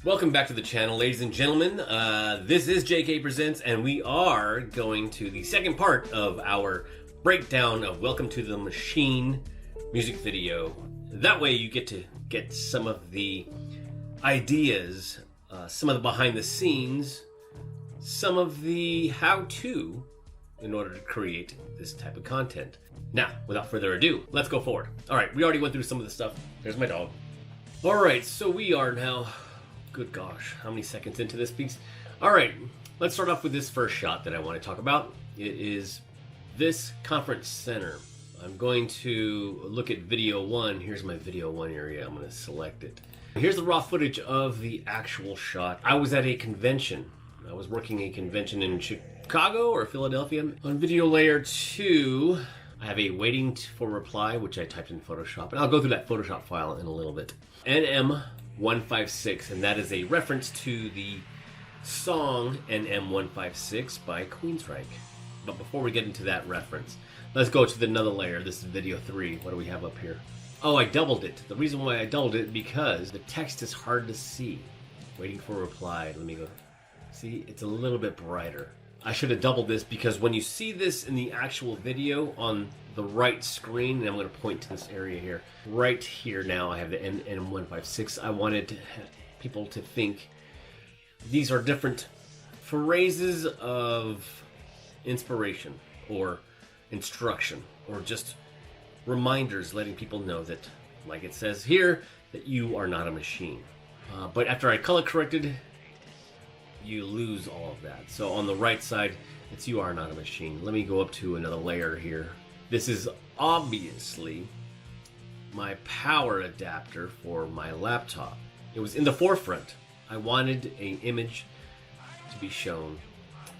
Welcome back to the channel, ladies and gentlemen. This is JK Presents, and we are going to the second part of our breakdown of Welcome to the Machine music video. That way you get to get some of the ideas, some of the behind the scenes, some of the how-to in order to create this type of content. Now, without further ado, let's go forward. Alright, we already went through some of the stuff. There's my dog. Alright, so we are now... Good gosh, how many seconds into this piece? Alright, let's start off with this first shot that I want to talk about. It is this conference center. I'm going to look at video 1. Here's my video 1 area. I'm going to select it. Here's the raw footage of the actual shot. I was at a convention. I was working a convention in Chicago or Philadelphia. On video layer 2, I have a waiting for reply, which I typed in Photoshop. And I'll go through that Photoshop file in a little bit. NM156, and that is a reference to the song NM156 by Queensryche. But before we get into that reference, let's go to another layer. This is video 3. What do we have up here? Oh, I doubled it. The reason why I doubled it because the text is hard to see. Waiting for a reply. Let me go. See, it's a little bit brighter. I should have doubled this because when you see this in the actual video on the right screen, and I'm going to point to this area here, right here now I have the NM156. I wanted people to think these are different phrases of inspiration or instruction or just reminders letting people know that, like it says here, that you are not a machine. But after I color corrected, you lose all of that. So on the right side, it's you are not a machine. Let me go up to another layer here. This is obviously my power adapter for my laptop. It was in the forefront. I wanted an image to be shown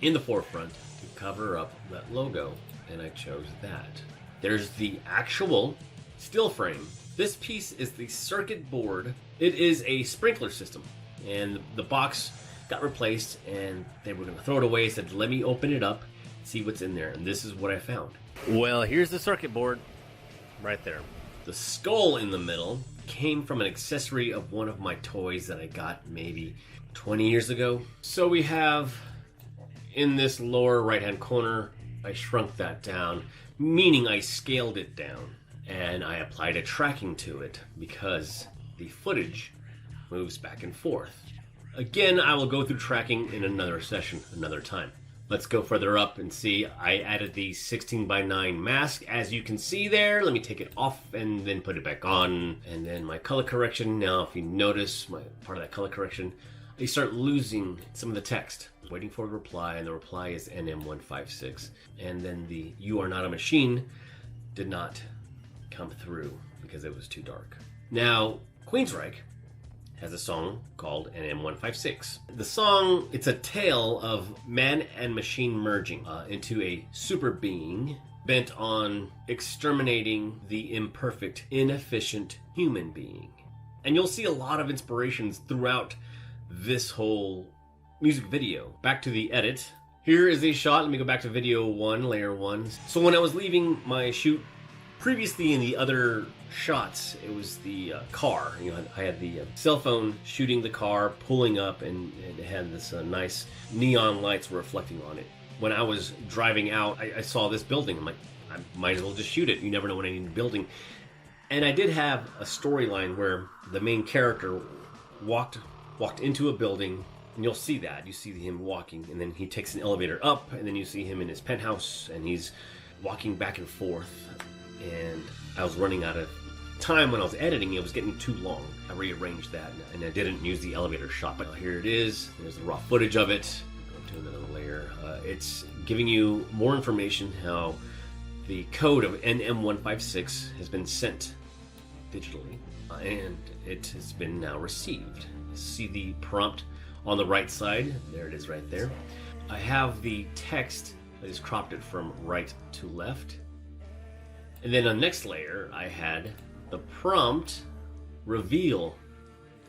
in the forefront to cover up that logo, and I chose that. There's the actual still frame. This piece is the circuit board. It is a sprinkler system, and the box got replaced, and they were going to throw it away. I said, let me open it up, see what's in there, and this is what I found. Well, here's the circuit board right there. The skull in the middle came from an accessory of one of my toys that I got maybe 20 years ago. So we have in this lower right hand corner, I shrunk that down, meaning I scaled it down, and I applied a tracking to it because the footage moves back and forth. Again, I will go through tracking in another session, another time. Let's go further up and see. I added the 16:9 mask, as you can see there. Let me take it off and then put it back on. And then my color correction. Now, if you notice my part of that color correction, I start losing some of the text. Waiting for a reply, and the reply is NM156. And then the "You are not a machine" did not come through because it was too dark. Now, Queensryche has a song called NM156. The song, it's a tale of man and machine merging into a super being bent on exterminating the imperfect, inefficient human being. And you'll see a lot of inspirations throughout this whole music video. Back to the edit. Here is a shot. Let me go back to video 1, layer 1. So when I was leaving my shoot previously in the other shots, it was the car. You know, I had the cell phone shooting the car, pulling up, and it had this nice neon lights reflecting on it. When I was driving out, I saw this building. I'm like, I might as well just shoot it. You never know when I need a building. And I did have a storyline where the main character walked into a building, and you'll see that. You see him walking, and then he takes an elevator up, and then you see him in his penthouse, and he's walking back and forth. And I was running out of time when I was editing. It was getting too long. I rearranged that, and I didn't use the elevator shot. But here it is. There's the raw footage of it. Go to another layer. It's giving you more information how the code of NM156 has been sent digitally, and it has been now received. See the prompt on the right side? There it is right there. I have the text that is cropped it from right to left. And then on the next layer, I had the prompt reveal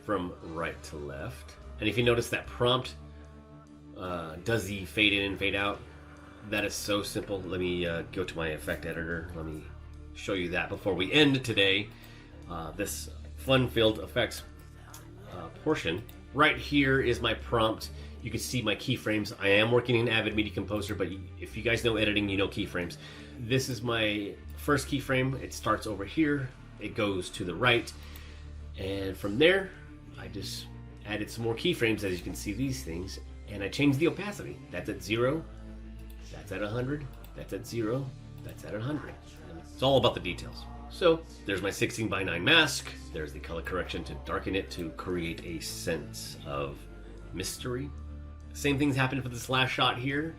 from right to left. And if you notice that prompt does the fade in and fade out, that is so simple. Let me go to my effect editor. Let me show you that before we end today. This fun-filled effects portion. Right here is my prompt. You can see my keyframes. I am working in Avid Media Composer, but if you guys know editing, you know keyframes. This is my first keyframe. It starts over here. It goes to the right. And from there, I just added some more keyframes, as you can see these things. And I changed the opacity. That's at 0. That's at 100. That's at 0. That's at 100. It's all about the details. So there's my 16:9 mask. There's the color correction to darken it to create a sense of mystery. Same things happened for this last shot here.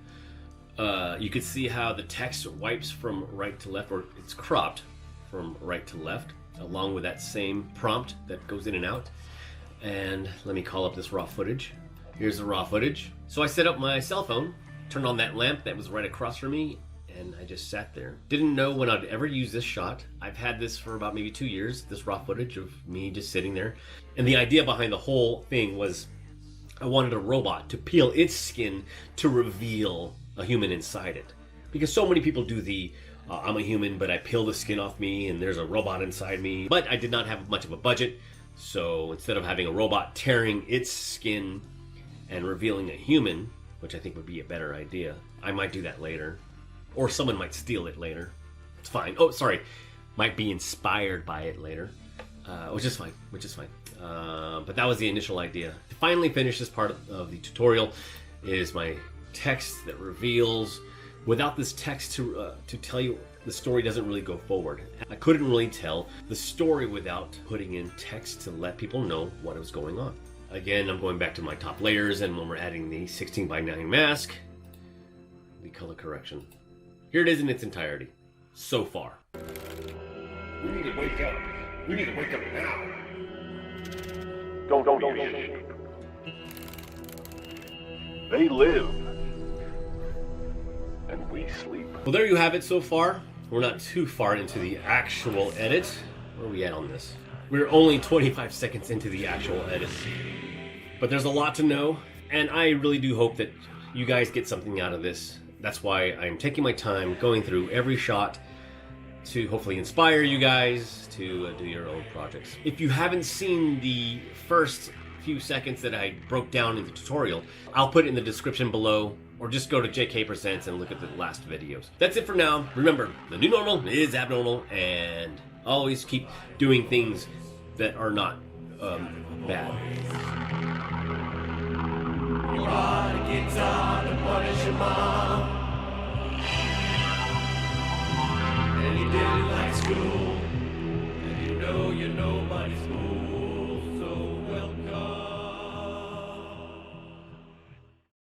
You could see how the text wipes from right to left, or it's cropped from right to left, along with that same prompt that goes in and out. And let me call up this raw footage. Here's the raw footage. So I set up my cell phone, turned on that lamp that was right across from me, and I just sat there. Didn't know when I'd ever use this shot. I've had this for about maybe 2 years, this raw footage of me just sitting there. And the idea behind the whole thing was I wanted a robot to peel its skin to reveal a human inside it. Because so many people do the, I'm a human, but I peel the skin off me and there's a robot inside me. But I did not have much of a budget. So instead of having a robot tearing its skin and revealing a human, which I think would be a better idea, I might do that later. Or someone might steal it later. It's fine. Oh, sorry. Might be inspired by it later. Which is fine. But that was the initial idea. To finally finish this part of the tutorial is my text that reveals. Without this text to tell you, the story doesn't really go forward. I couldn't really tell the story without putting in text to let people know what was going on. Again, I'm going back to my top layers, and when we're adding the 16:9 mask, the color correction. Here it is in its entirety, so far. We need to wake up. We need to wake up now. Don't shh. They live. And we sleep. Well, there you have it so far. We're not too far into the actual edit. Where are we at on this? We're only 25 seconds into the actual edit. But there's a lot to know, and I really do hope that you guys get something out of this. That's why I'm taking my time going through every shot to hopefully inspire you guys to do your own projects. If you haven't seen the first few seconds that I broke down in the tutorial, I'll put it in the description below, or just go to JK Presents and look at the last videos. That's it for now. Remember, the new normal is abnormal, and always keep doing things that are not bad. You brought a guitar to punish your mom.